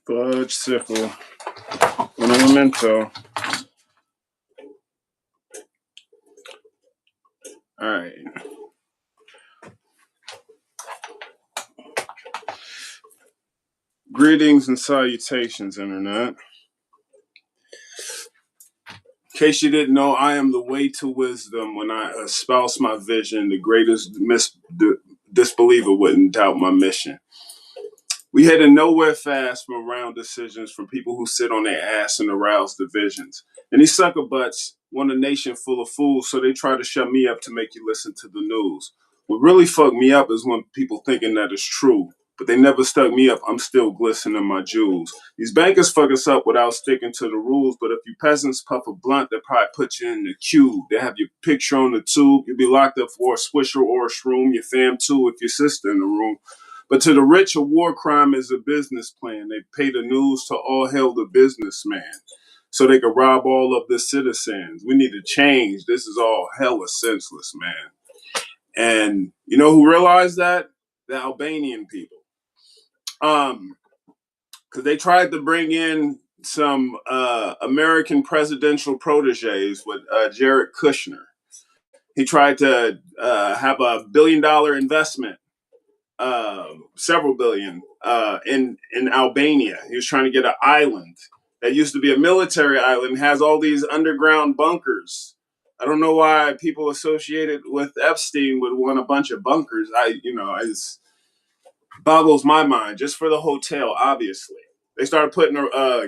Fudge sickle. Un momento. All right. Greetings and salutations, Internet. In case you didn't know, I am the way to wisdom. When I espouse my vision, the greatest disbeliever wouldn't doubt my mission. We headed nowhere fast from around decisions from people who sit on their ass and arouse divisions. And these sucker butts want a nation full of fools, so they try to shut me up to make you listen to the news. What really fucked me up is when people thinking that it's true, but they never stuck me up. I'm still glistening my jewels. These bankers fuck us up without sticking to the rules, but if you peasants puff a blunt, they'll probably put you in the queue. They have your picture on the tube. You'll be locked up for a swisher or a shroom. Your fam too if your sister in the room. But to the rich, a war crime is a business plan. They pay the news to all hail the businessman so they can rob all of the citizens. We need to change. This is all hella senseless, man. And you know who realized that? The Albanian people. Because they tried to bring in some American presidential proteges with Jared Kushner. He tried to have $1 billion investment, several billion, in Albania. He was trying to get an island that used to be a military island, has all these underground bunkers. I don't know why people associated with Epstein would want a bunch of bunkers. It boggles my mind. Just for the hotel, obviously. They started putting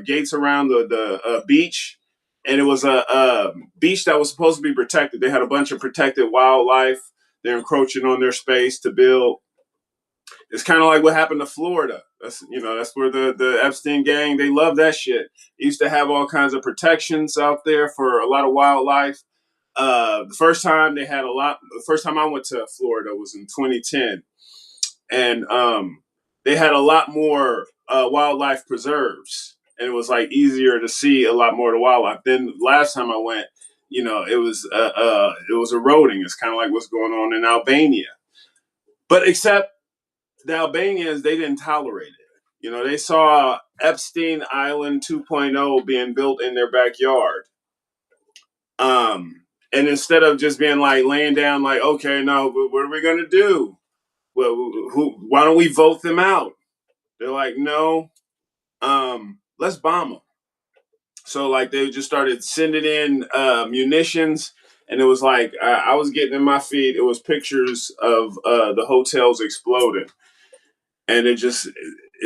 gates around the beach, and it was a beach that was supposed to be protected. They had a bunch of protected wildlife. They're encroaching on their space to build. It's kind of like what happened to Florida. That's where the Epstein gang, they love that shit. They used to have all kinds of protections out there for a lot of wildlife. The first time I went to Florida was in 2010, and they had a lot more wildlife preserves, and it was like easier to see a lot more of the wildlife. Then last time I went, it was eroding. It's kind of like what's going on in Albania, but except the Albanians, they didn't tolerate it. They saw Epstein Island 2.0 being built in their backyard. And instead of just being like laying down, like, okay, no, what are we going to do? Well, why don't we vote them out? They're like, no, let's bomb them. So like they just started sending in munitions. And it was like, I was getting in my feed. It was pictures of the hotels exploding. And it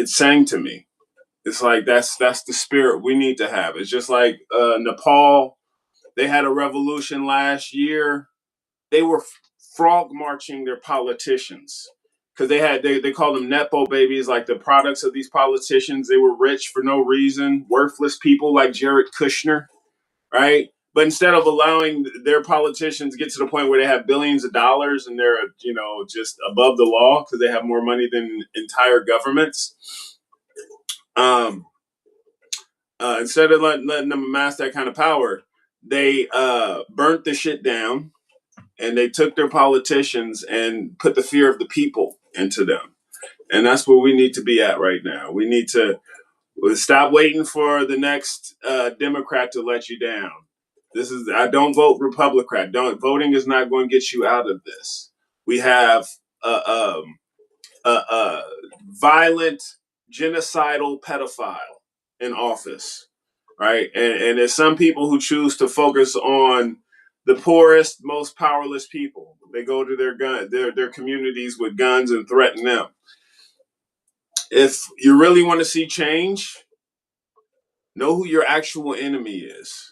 sang to me. It's like that's the spirit we need to have. It's just like Nepal. They had a revolution last year. They were frog marching their politicians because they called them nepo babies, like the products of these politicians. They were rich for no reason, worthless people like Jared Kushner, right? But instead of allowing their politicians to get to the point where they have billions of dollars and they're, just above the law because they have more money than entire governments, instead of letting them amass that kind of power, they burnt the shit down and they took their politicians and put the fear of the people into them. And that's where we need to be at right now. We need to stop waiting for the next Democrat to let you down. I don't vote Republican. Voting is not going to get you out of this. We have a violent, genocidal pedophile in office, right? And there's some people who choose to focus on the poorest, most powerless people. They go to their communities with guns and threaten them. If you really want to see change, know who your actual enemy is.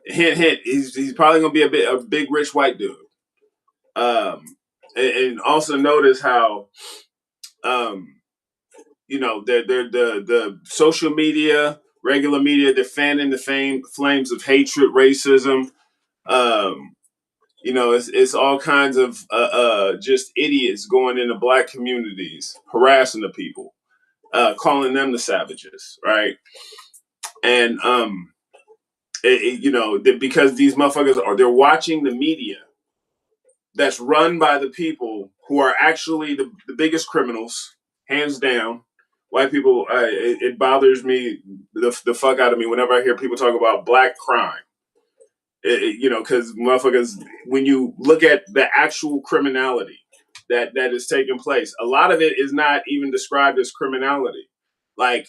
Hint, hint. He's probably gonna be a big rich white dude. And also notice how, the social media, regular media, they're fanning the flames of hatred, racism. It's all kinds of just idiots going into black communities, harassing the people, calling them the savages, right? And because these motherfuckers they're watching the media that's run by the people who are actually the biggest criminals, hands down, white people, it bothers me the fuck out of me whenever I hear people talk about black crime. Because motherfuckers, when you look at the actual criminality that is taking place, a lot of it is not even described as criminality. Like,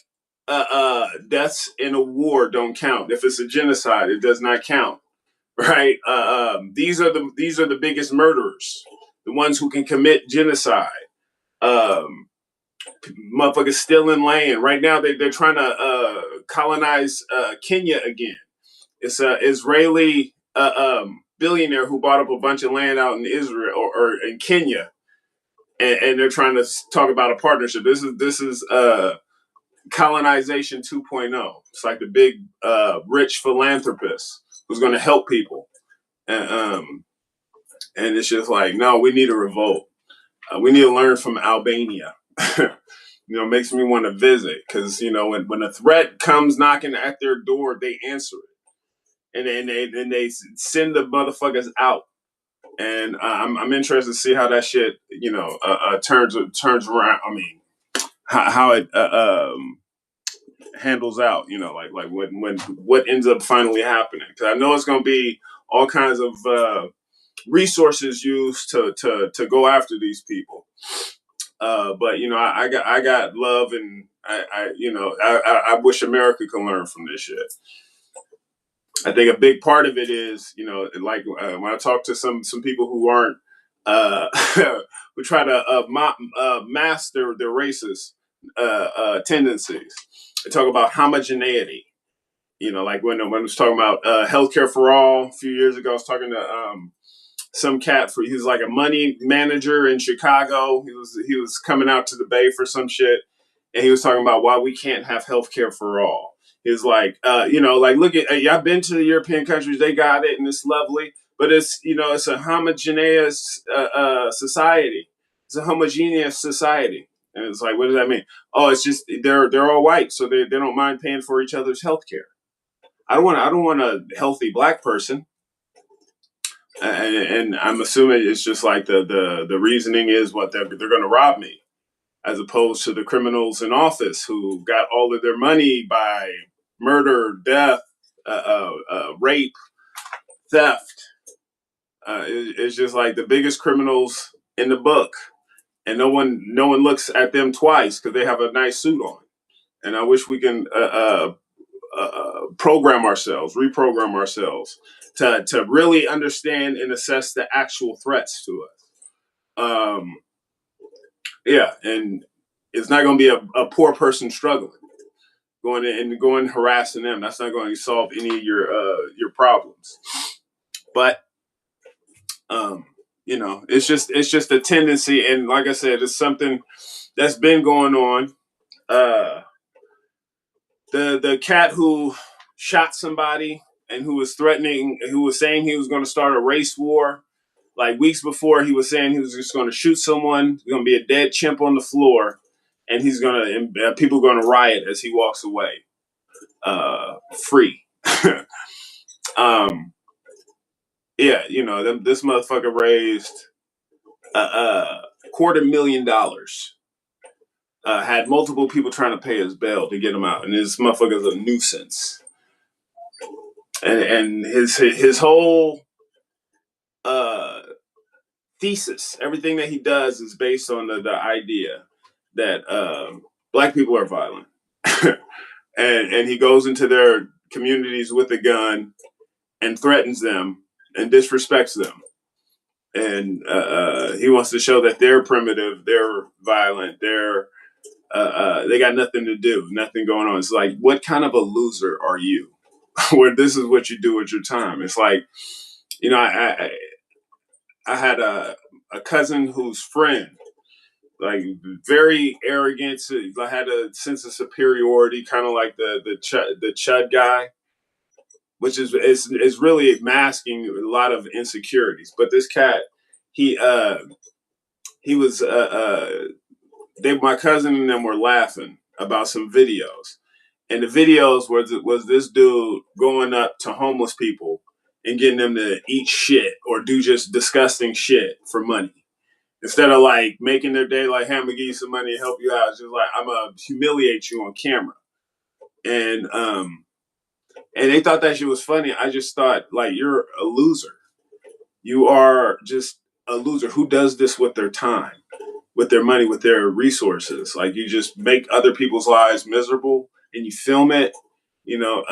deaths in a war don't count. If it's a genocide, it does not count, right? These are the biggest murderers, the ones who can commit genocide. Um, Motherfuckers stealing land right now. They're trying to colonize Kenya again. It's a Israeli billionaire who bought up a bunch of land out in Israel or in Kenya, and they're trying to talk about a partnership. This is colonization 2.0. It's like the big rich philanthropist who's going to help people, and it's just like, no, we need a revolt. We need to learn from Albania. Makes me want to visit because when a threat comes knocking at their door, they answer it, and then they send the motherfuckers out. And I'm interested to see how that shit turns around. I mean, how it handles out. Like when what ends up finally happening. Because I know it's going to be all kinds of resources used to go after these people. But I got love, and I wish America could learn from this shit. I think a big part of it is, like when I talk to some people who aren't, who try to mask their racist tendencies. They talk about homogeneity. Like when I was talking about healthcare for all a few years ago, I was talking to some cat he was like a money manager in Chicago. He was coming out to the Bay for some shit, and he was talking about why we can't have healthcare for all. Is like, like look at I've been to the European countries, they got it and it's lovely, but it's a homogeneous society. It's a homogeneous society, and it's like, what does that mean? Oh, it's just they're all white, so they don't mind paying for each other's healthcare. I don't want a healthy black person. And I'm assuming it's just like the reasoning is what they're going to rob me, as opposed to the criminals in office who got all of their money by murder, death, rape, theft. It's just like the biggest criminals in the book, and no one looks at them twice because they have a nice suit on. And I wish we can reprogram ourselves to really understand and assess the actual threats to us. Yeah, and it's not going to be a poor person struggling, going harassing them. That's not going to solve any of your problems. But it's just a tendency, and like I said, it's something that's been going on. The cat who shot somebody and who was saying he was going to start a race war. Like weeks before, he was saying he was just going to shoot someone. There's going to be a dead chimp on the floor, and people are going to riot as he walks away, free. Yeah, this motherfucker raised $250,000. Had multiple people trying to pay his bail to get him out, and this motherfucker's a nuisance. And his whole thesis, everything that he does is based on the idea that black people are violent, and he goes into their communities with a gun and threatens them and disrespects them, and he wants to show that they're primitive, they're violent, they got nothing to do, nothing going on. It's like, what kind of a loser are you? Where this is what you do with your time. It's like, I had a cousin whose friend, like very arrogant, had a sense of superiority, kind of like the chud guy, which is really masking a lot of insecurities. But this cat, he was my cousin and them were laughing about some videos, and the videos was this dude going up to homeless people and getting them to eat shit or do just disgusting shit for money. Instead of like making their day like, hey, I'm gonna give you some money to help you out, it's just like I'm gonna humiliate you on camera. And they thought that shit was funny. I just thought, like, you're a loser. You are just a loser. Who does this with their time, with their money, with their resources? Like, you just make other people's lives miserable and you film it. You know,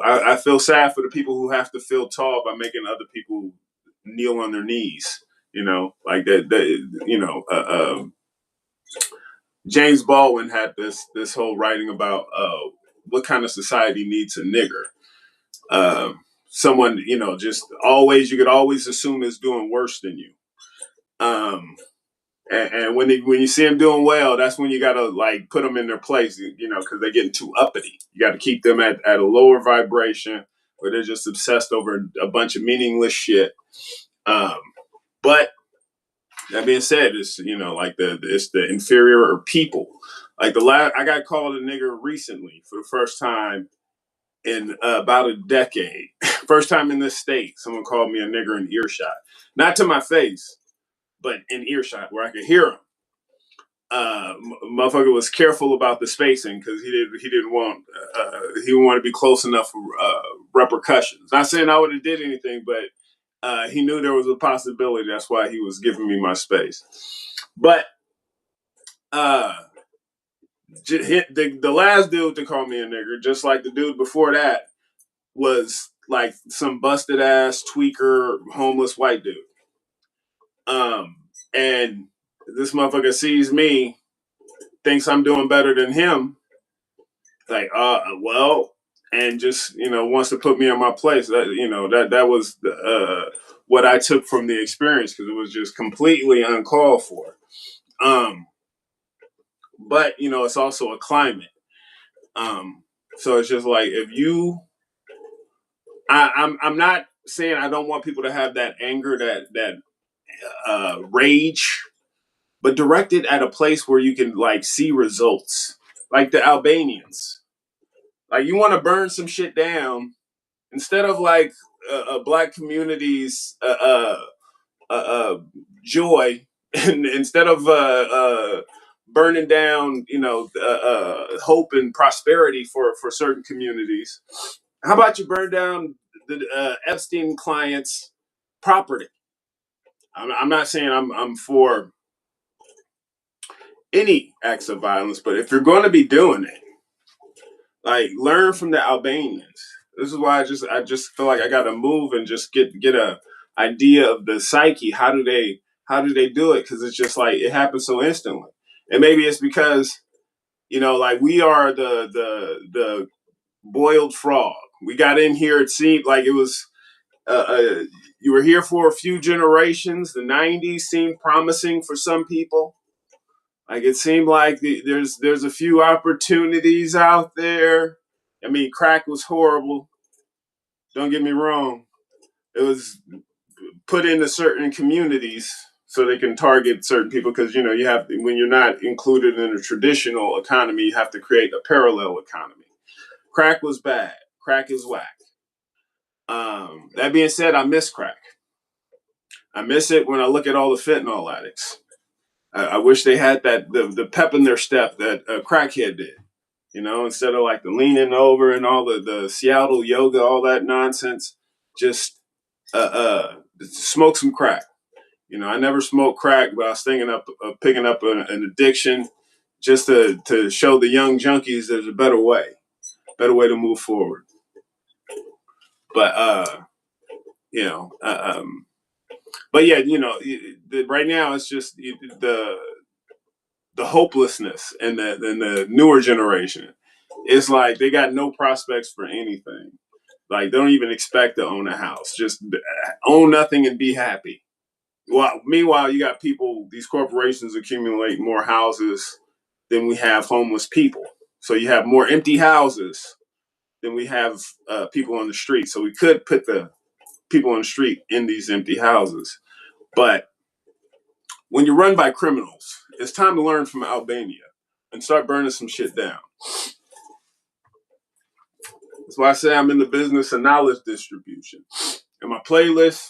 I feel sad for the people who have to feel tall by making other people kneel on their knees. You know, like James Baldwin had this whole writing about what kind of society needs a nigger. Someone, just always, you could always assume is doing worse than you. And when you see them doing well, that's when you gotta like put them in their place, because they're getting too uppity. You got to keep them at a lower vibration where they're just obsessed over a bunch of meaningless shit. But that being said, it's like it's the inferior people. Like I got called a nigger recently for the first time in about a decade. First time in this state, someone called me a nigger in earshot, not to my face, but in earshot where I could hear him. Motherfucker was careful about the spacing because he didn't want to be close enough for repercussions. Not saying I would have did anything, but he knew there was a possibility. That's why he was giving me my space. But the last dude to call me a nigger, just like the dude before that, was like some busted ass tweaker homeless white dude. And this motherfucker sees me, thinks I'm doing better than him, like, well, and just, wants to put me in my place. That was what I took from the experience, because it was just completely uncalled for. But, it's also a climate. So it's just like, if you, I'm not saying I don't want people to have that anger, that rage, but direct it at a place where you can like see results, like the Albanians. Like, you want to burn some shit down instead of like black communities joy, and instead of burning down hope and prosperity for certain communities. How about you burn down the Epstein clients' property? I'm not saying I'm for any acts of violence, but if you're going to be doing it, like, learn from the Albanians. This is why I just feel like I got to move and just get a idea of the psyche. How do they do it? Because it's just like it happens so instantly, and maybe it's because like we are the boiled frog. We got in here. It seemed like it was. You were here for a few generations. The '90s seemed promising for some people. Like, it seemed like there's a few opportunities out there. I mean, crack was horrible. Don't get me wrong. It was put into certain communities so they can target certain people, because you have when you're not included in a traditional economy, you have to create a parallel economy. Crack was bad. Crack is whack. That being said, I miss crack. I miss it when I look at all the fentanyl addicts. I wish they had the pep in their step that a crackhead did. Instead of like the leaning over and all the Seattle yoga, all that nonsense, just smoke some crack. I never smoked crack, but I was thinking of picking up an addiction just to show the young junkies there's a better way to move forward. But but yeah, right now it's just the hopelessness and the newer generation. It's like they got no prospects for anything. Like, they don't even expect to own a house. Just own nothing and be happy. Well, meanwhile, you got these corporations accumulate more houses than we have homeless people. So you have more empty houses than we have people on the street. So we could put the people on the street in these empty houses. But when you're run by criminals, it's time to learn from Albania and start burning some shit down. That's why I say I'm in the business of knowledge distribution. And my playlist,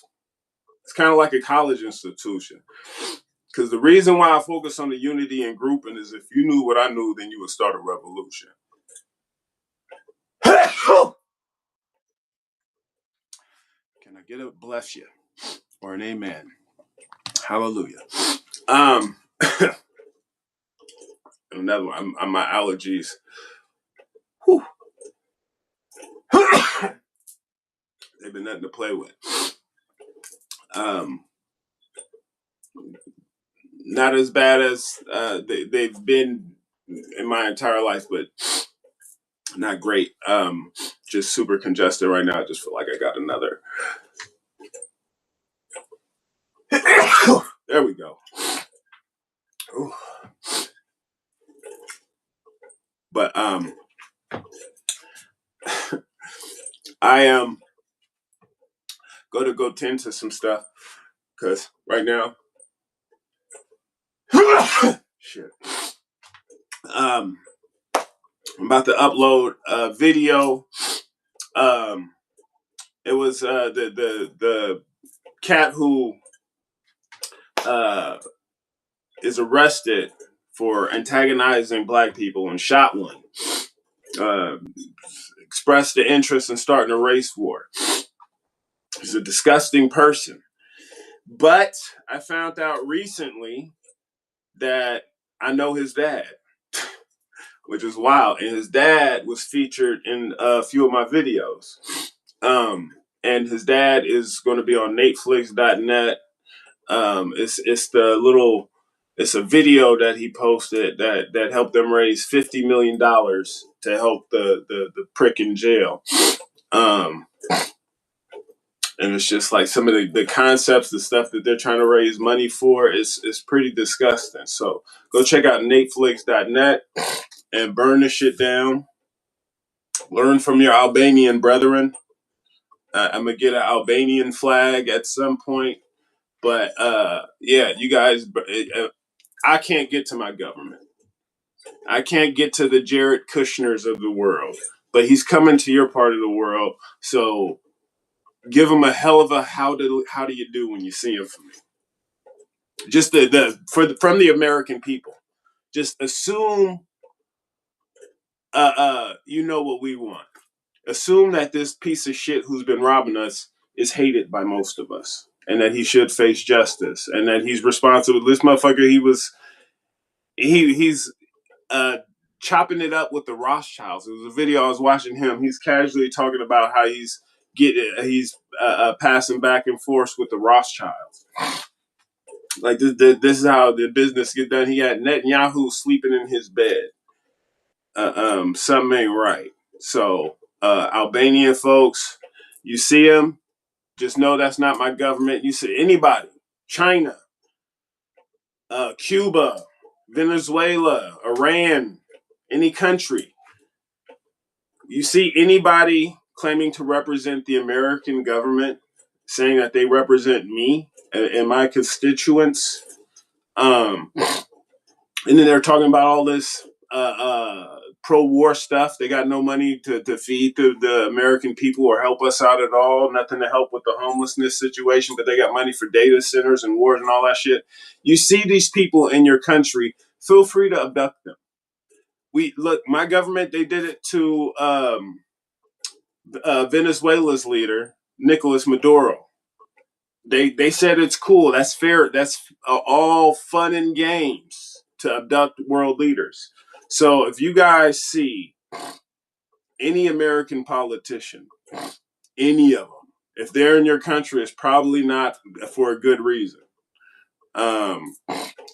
It's kind of like a college institution. Because the reason why I focus on the unity and grouping is if you knew what I knew, then you would start a revolution. Can I get a bless you or an amen? Hallelujah. Another one. I'm my allergies. Whew. They've been nothing to play with. Not as bad as they've been in my entire life, but not great. Just super congested right now. I just feel like I got another. There we go. Ooh. But I am going to go tend to some stuff because right now, shit. I'm about to upload a video. It was the cat who is arrested for antagonizing black people and shot one. Expressed the interest in starting a race war. He's a disgusting person. But I found out recently that I know his dad, which is wild. And his dad was featured in a few of my videos. And his dad is going to be on Nateflicks.net. It's a video that he posted that helped them raise $50 million to help the prick in jail. And it's just like some of the concepts, the stuff that they're trying to raise money for is pretty disgusting. So go check out Nateflicks.net and burn the shit down. Learn from your Albanian brethren. I'm going to get an Albanian flag at some point. But yeah, you guys, I can't get to my government. I can't get to the Jared Kushners of the world. But he's coming to your part of the world. So give him a hell of a how do you do when you see him from me. Just from the American people. Just assume you know what we want. Assume that this piece of shit who's been robbing us is hated by most of us. And that he should face justice. And that he's responsible. This motherfucker, he's chopping it up with the Rothschilds. It was a video I was watching him. He's casually talking about how he's passing back and forth with the Rothschilds. Like this is how the business get done. He had Netanyahu sleeping in his bed. Something ain't right. So Albanian folks, you see him, just know that's not my government. You see anybody, China, Cuba, Venezuela, Iran, any country. You see anybody claiming to represent the American government, saying that they represent me and my constituents, and then they're talking about all this pro-war stuff. They got no money to feed the American people or help us out at all. Nothing to help with the homelessness situation, but they got money for data centers and wars and all that shit. You see these people in your country, feel free to abduct them. My government, they did it to Venezuela's leader, Nicolas Maduro. They said it's cool. That's fair. That's all fun and games to abduct world leaders. So if you guys see any American politician, any of them, if they're in your country, it's probably not for a good reason. And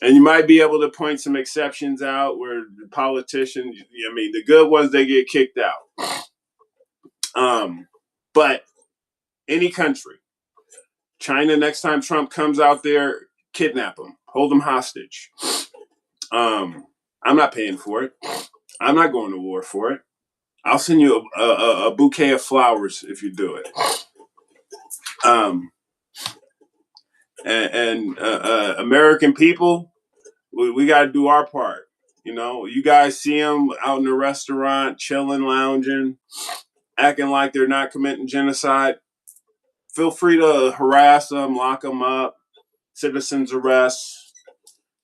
you might be able to point some exceptions out where the politicians, I mean, the good ones, they get kicked out. But any country, China, next time Trump comes out there, kidnap him, hold him hostage. I'm not paying for it. I'm not going to war for it. I'll send you a bouquet of flowers if you do it. American people, we got to do our part. You know, you guys see them out in the restaurant, chilling, lounging, acting like they're not committing genocide. feel free to harass them, lock them up, citizens arrest,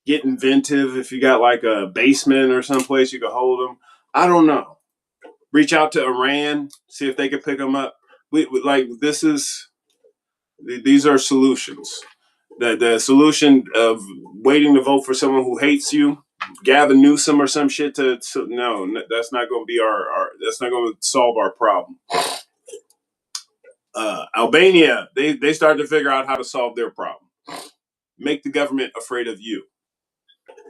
get inventive. If you got like a basement or someplace you can hold them. I don't know. Reach out to Iran, see if they can pick them up. Like these are solutions. The solution of waiting to vote for someone who hates you, Gavin Newsom or some shit no, that's not going to be our that's not going to solve our problem. Albania, they started to figure out how to solve their problem. Make the government afraid of you.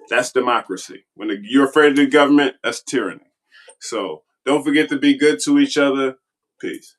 That's democracy. When you're afraid of the government, that's tyranny. So don't forget to be good to each other. Peace.